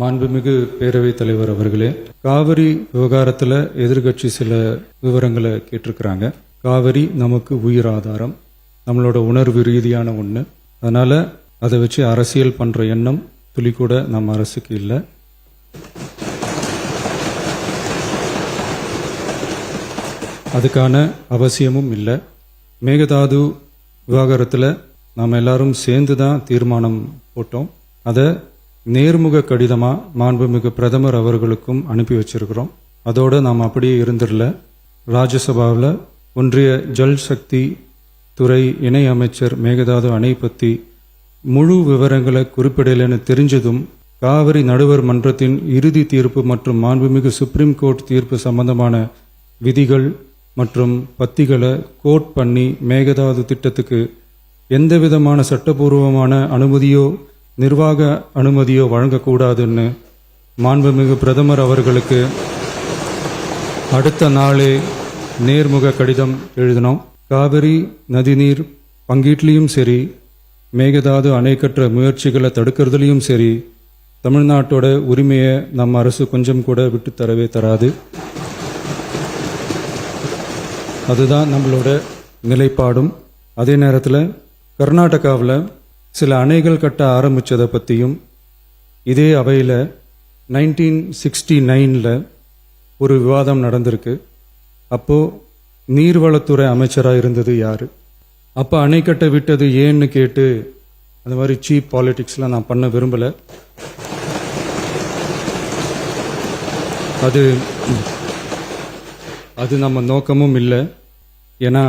மாண்புமிகு பேரவைத் தலைவர் அவர்களே, காவிரி விவகாரத்தில் எதிர்கட்சி சில விவரங்களை கேட்டிருக்கிறாங்க. காவிரி நமக்கு உயிர் ஆதாரம், நம்மளோட உணர்வு ரீதியான ஒன்று. அதனால் அதை வச்சு அரசியல் பண்ணுற எண்ணம் துளி கூட நம்ம அரசுக்கு இல்லை. அதுக்கான அவசியமும் இல்லை. மேகதாது விவகாரத்தில் நாம் எல்லாரும் சேர்ந்து தான் தீர்மானம் போட்டோம். அதை நேர்முக கடிதமாக மாண்புமிகு பிரதமர் அவர்களுக்கும் அனுப்பி வச்சிருக்கிறோம். அதோடு நாம் அப்படியே இருந்துடல. ராஜ்யசபாவில் ஒன்றிய ஜல் சக்தி துறை இணை அமைச்சர் மேகதாது அணை பற்றி முழு விவரங்களை குறிப்பிடலைன்னு தெரிஞ்சதும் காவிரி நடுவர் மன்றத்தின் இறுதி தீர்ப்பு மற்றும் மாண்புமிகு சுப்ரீம் கோர்ட் தீர்ப்பு சம்பந்தமான விதிகள் மற்றும் பத்திகளை கோட் பண்ணி மேகதாது திட்டத்துக்கு எந்தவிதமான சட்டபூர்வமான அனுமதியோ நிர்வாக அனுமதியோ வழங்கக்கூடாதுன்னு மாண்புமிகு பிரதமர் அவர்களுக்கு அடுத்த நாளே நேர்முக கடிதம் எழுதினோம். காவிரி நதிநீர் பங்கீட்லேயும் சரி, மேகதாது அணை கட்டுற முயற்சிகளை தடுக்கிறதுலையும் சரி, தமிழ்நாட்டோட உரிமையை நம்ம அரசு கொஞ்சம் கூட விட்டு தரவே தராது. அதுதான் நம்மளோட நிலைப்பாடும். அதே நேரத்தில் கர்நாடகாவில் சில அணைகள் கட்ட ஆரம்பித்ததை பற்றியும் இதே அவையில் 1969 ஒரு விவாதம் நடந்திருக்கு. அப்போது நீர்வளத்துறை அமைச்சராக இருந்தது யார்? அப்போ அணை கட்ட விட்டது ஏன்னு கேட்டு அந்த மாதிரி சீப் பாலிடிக்ஸ்லாம் நான் பண்ண விரும்பலை. அது நம்ம நோக்கமும் இல்லை. ஏன்னா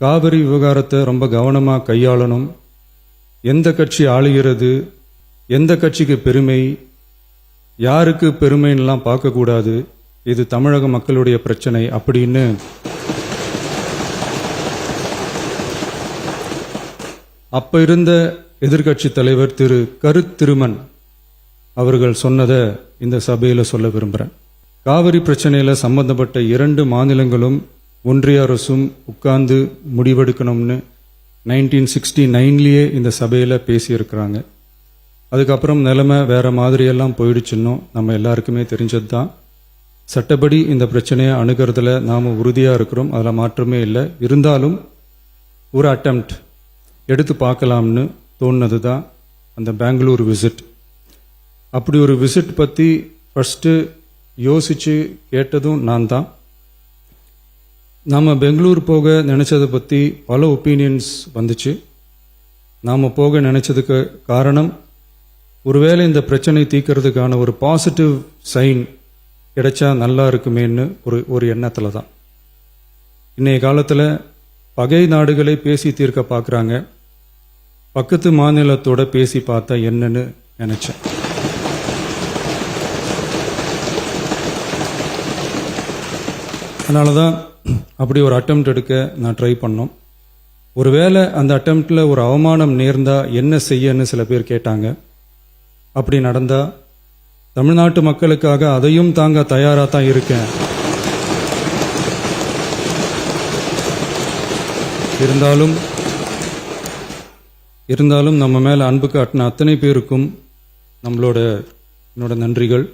காவிரி விவகாரத்தை ரொம்ப கவனமாக கையாளணும். எந்த கட்சி ஆளுகிறது, எந்த கட்சிக்கு பெருமை, யாருக்கு பெருமைன்னெலாம் பார்க்கக்கூடாது. இது தமிழக மக்களுடைய பிரச்சனை அப்படின்னு அப்போ இருந்த எதிர்கட்சி தலைவர் திரு கருத்திருமன் அவர்கள் சொன்னதை இந்த சபையில் சொல்ல விரும்புகிறேன். காவிரி பிரச்சனையில் சம்பந்தப்பட்ட 2 மாநிலங்களும் ஒன்றிய அரசும் உட்கார்ந்து முடிவெடுக்கணும்னு 1969 இந்த சபையில் பேசியிருக்கிறாங்க. அதுக்கப்புறம் நிலைமை வேறு மாதிரியெல்லாம் போயிடுச்சுன்னு நம்ம எல்லாருக்குமே தெரிஞ்சது தான். சட்டப்படி இந்த பிரச்சனையை அணுகிறதுல நாம் உறுதியாக இருக்கிறோம், அதில் மாற்றமே இல்லை. இருந்தாலும் ஒரு அட்டெம்ப்ட் எடுத்து பார்க்கலாம்னு தோணுனது தான் அந்த பெங்களூர் விசிட். அப்படி ஒரு விசிட் பற்றி ஃபஸ்ட்டு யோசித்து கேட்டதும் நான் தான். நாம் பெங்களூர் போக நினச்சதை பற்றி பல ஒப்பீனியன்ஸ் வந்துச்சு. நாம் போக நினச்சதுக்கு காரணம், ஒருவேளை இந்த பிரச்சனை தீர்க்கறதுக்கான ஒரு பாசிட்டிவ் சைன் கிடைச்சா நல்லா இருக்குமேன்னு ஒரு எண்ணத்தில் தான். இன்றைய காலத்தில் பகை நாடுகளை பேசி தீர்க்க பார்க்குறாங்க. பக்கத்து மாநிலத்தோட பேசி பார்த்தா என்னன்னு நினச்சேன். அதனால தான் அப்படி ஒரு அட்டெம்ப்ட் எடுக்க நான் ட்ரை பண்ணோம். ஒருவேளை அந்த அட்டெம்ப்டில் ஒரு அவமானம் நேர்ந்தால் என்ன செய்யன்னு சில பேர் கேட்டாங்க. அப்படி நடந்தால் தமிழ்நாட்டு மக்களுக்காக அதையும் தாங்க தயாராக தான் இருக்கேன். இருந்தாலும் நம்ம மேலே அன்பு காட்டின அத்தனை பேருக்கும் என்னோட நன்றிகள்.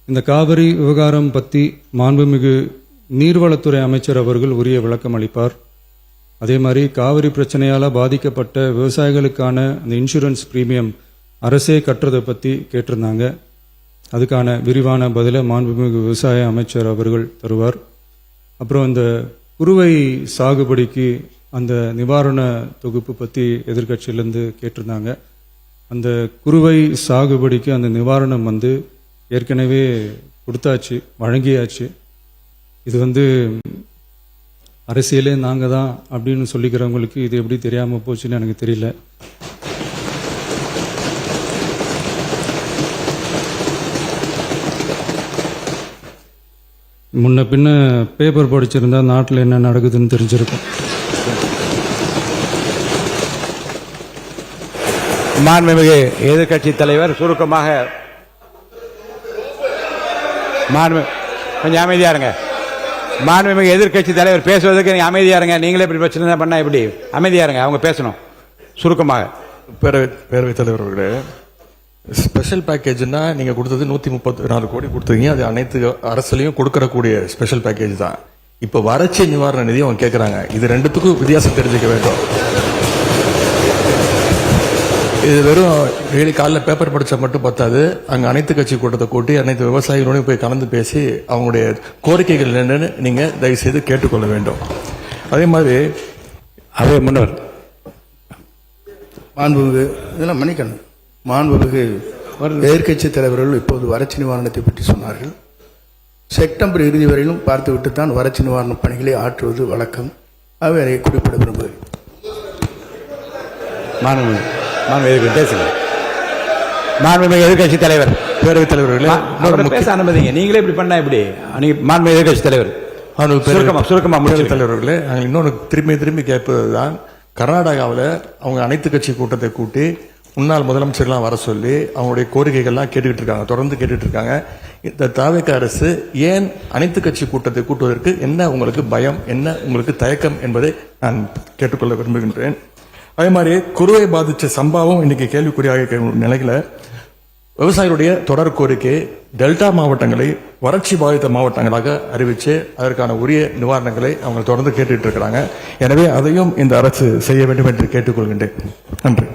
இந்த காவிரி விவகாரம் பற்றி மாண்புமிகு நீர்வளத்துறை அமைச்சர் அவர்கள் உரிய விளக்கம் அளிப்பார். அதே மாதிரி காவிரி பிரச்சனையால் பாதிக்கப்பட்ட விவசாயிகளுக்கான அந்த இன்சூரன்ஸ் பிரீமியம் அரசே கட்டுறதை பற்றி கேட்டிருந்தாங்க. அதுக்கான விரிவான பதிலை மாண்புமிகு விவசாய அமைச்சர் அவர்கள் தருவார். அப்புறம் இந்த குறுவை சாகுபடிக்கு அந்த நிவாரண தொகுப்பு பற்றி எதிர்கட்சியிலேருந்து கேட்டிருந்தாங்க. அந்த குறுவை சாகுபடிக்கு அந்த நிவாரணம் ஏற்கனவே கொடுத்தாச்சு, வழங்கியாச்சு. இது அரசியலே நாங்கள் தான் அப்படின்னு சொல்லிக்கிறவங்களுக்கு இது எப்படி தெரியாமல் போச்சுன்னு எனக்கு தெரியல. முன்ன பின்ன பேப்பர் படிச்சிருந்தா நாட்டில் என்ன நடக்குதுன்னு தெரிஞ்சிருக்கும். மாண்புமிகு எதிர்கட்சி தலைவர் சுருக்கமாக கொஞ்சம் அமைதியா இருங்க. மாண்புமிகு எதிர்கட்சி தலைவர் பேசுவதற்கு நீங்க அமைதியா இருங்க. நீங்களே இப்படி பிரச்சனை பண்ணா எப்படி? அமைதியா இருங்க, அவங்க பேசணும் சுருக்கமாக. பேரவைத் தலைவர் அவர்களே, ஸ்பெஷல் பேக்கேஜ்னா நீங்க கொடுத்தது 134 கோடி கொடுத்தீங்க. அது அனைத்து அரசுலையும் கொடுக்கறக்கூடிய ஸ்பெஷல் பேக்கேஜ் தான். இப்ப வறட்சி நிவாரண நிதி அவங்க கேட்கறாங்க. இது ரெண்டுத்துக்கும் வித்தியாசம் தெரிஞ்சுக்க வேண்டும். இது வெறும் டெய்லி காலைல பேப்பர் படிச்சா மட்டும் பத்தாது. அங்க அனைத்து கட்சி கூட்டத்தை கூட்டி அனைத்து விவசாயிகளோடையும் போய் கலந்து பேசி அவங்களுடைய கோரிக்கைகள் என்னன்னு நீங்க தயவு செய்து கேட்டுக்கொள்ள வேண்டும். அதே மாதிரி அதே முன்னர் மாண்புமிகு இதெல்லாம் மன்னிக்கணும். மாண்புமிகு எதிர்க்கட்சி தலைவர்கள் இப்போது வறட்சி நிவாரணத்தை பற்றி சொன்னார்கள். செப்டம்பர் இறுதி வரையிலும் பார்த்துவிட்டு தான் வறட்சி நிவாரண பணிகளை ஆற்றுவது வழக்கம். அவை அதை குறிப்பிட விரும்புகிறேன். பேசுங்க. மாண்புமிகு எதிர்க்கட்சி தலைவர், பேரவைத் தலைவர்களே, அவரை பேச அனுமதிங்க. நீங்களே இப்படி பண்ணா இப்படி? மாண்புமிகு எதிர்க்கட்சி தலைவர் சுருக்கமா பேரவைத் தலைவர்களே, நாங்கள் இன்னொன்று திரும்பி கேட்பதுதான், கர்நாடகாவில் அவங்க அனைத்து கட்சி கூட்டத்தை கூட்டி முன்னாள் முதலமைச்சர்லாம் வர சொல்லி அவங்களுடைய கோரிக்கைகள்லாம் கேட்டுக்கிட்டு இருக்காங்க, தொடர்ந்து கேட்டுட்டு இருக்காங்க. இந்த தாவேக அரசு ஏன் அனைத்து கட்சி கூட்டத்தை கூட்டுவதற்கு என்ன உங்களுக்கு பயம், என்ன உங்களுக்கு தயக்கம் என்பதை நான் கேட்டுக்கொள்ள விரும்புகின்றேன். அதே மாதிரி குறுவை பாதிச்ச சம்பவம் இன்னைக்கு கேள்விக்குறியாக இருக்கிற நிலையில விவசாயிகளுடைய தொடர் கோரிக்கை டெல்டா மாவட்டங்களை வறட்சி பாதித்த மாவட்டங்களாக அறிவிச்சு அதற்கான உரிய நிவாரணங்களை அவங்க தொடர்ந்து கேட்டுட்டு இருக்கிறாங்க. எனவே அதையும் இந்த அரசு செய்ய வேண்டும் என்று கேட்டுக்கொள்கின்றேன். நன்றி.